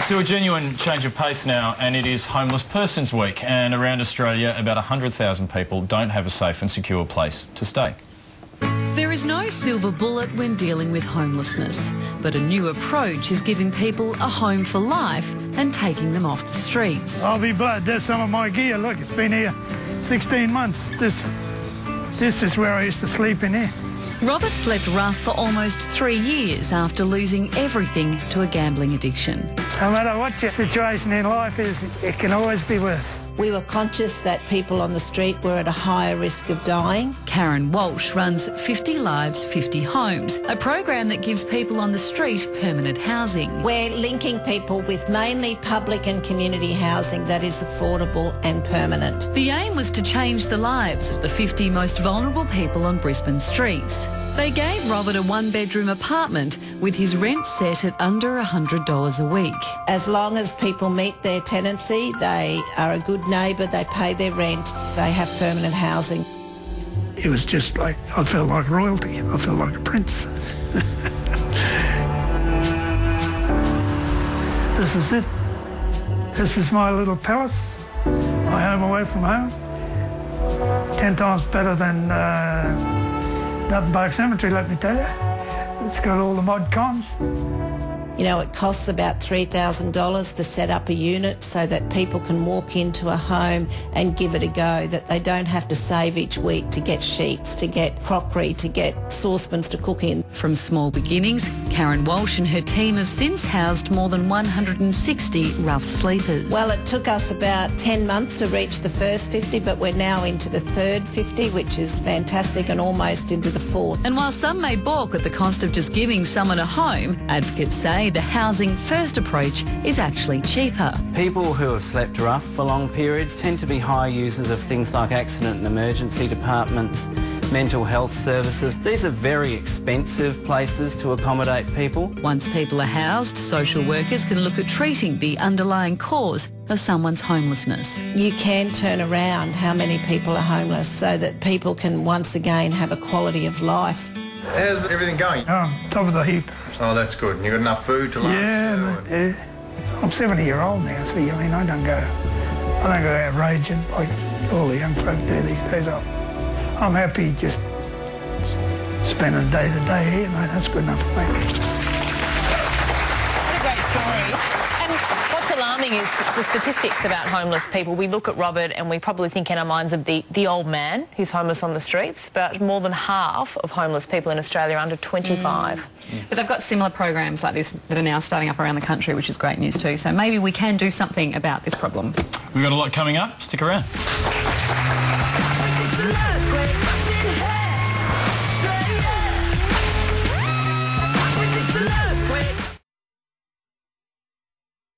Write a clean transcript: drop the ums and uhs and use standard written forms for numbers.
To a genuine change of pace now, and it is Homeless Persons Week, and around Australia about 100,000 people don't have a safe and secure place to stay. There is no silver bullet when dealing with homelessness, but a new approach is giving people a home for life and taking them off the streets. I'll be glad. There's some of my gear. Look, it's been here 16 months. This is where I used to sleep in here. Robert slept rough for almost 3 years after losing everything to a gambling addiction. No matter what your situation in life is, it can always be worse. We were conscious that people on the street were at a higher risk of dying. Karen Walsh runs 50 Lives, 50 Homes, a program that gives people on the street permanent housing. We're linking people with mainly public and community housing that is affordable and permanent. The aim was to change the lives of the 50 most vulnerable people on Brisbane streets. They gave Robert a one-bedroom apartment with his rent set at under $100 a week. As long as people meet their tenancy, they are a good neighbour, they pay their rent, they have permanent housing. It was just like, I felt like royalty. I felt like a prince. This is it. This is my little palace, my home away from home. 10 times better than Park Cemetery, let me tell you. It's got all the mod cons. You know, it costs about $3,000 to set up a unit so that people can walk into a home and give it a go, that they don't have to save each week to get sheets, to get crockery, to get saucepans to cook in. From small beginnings, Karen Walsh and her team have since housed more than 160 rough sleepers. Well, it took us about 10 months to reach the first 50, but we're now into the third 50, which is fantastic, and almost into the fourth. And while some may balk at the cost of just giving someone a home, advocates say the housing first approach is actually cheaper. People who have slept rough for long periods tend to be high users of things like accident and emergency departments, mental health services. These are very expensive places to accommodate people. Once people are housed, social workers can look at treating the underlying cause of someone's homelessness. You can turn around how many people are homeless so that people can once again have a quality of life. How's everything going? Oh, top of the heap. Oh, that's good. And you got enough food to last? Yeah, I'm 70-year-old now, see, I mean, I don't go out raging like all the young folk do these days. I'm happy just spending day to day here, mate. That's good enough for me. What a great story. And what's alarming is the statistics about homeless people. We look at Robert and we probably think in our minds of the old man who's homeless on the streets, but more than half of homeless people in Australia are under 25. But they've got similar programs like this that are now starting up around the country, which is great news too. So maybe we can do something about this problem. We've got a lot coming up. Stick around.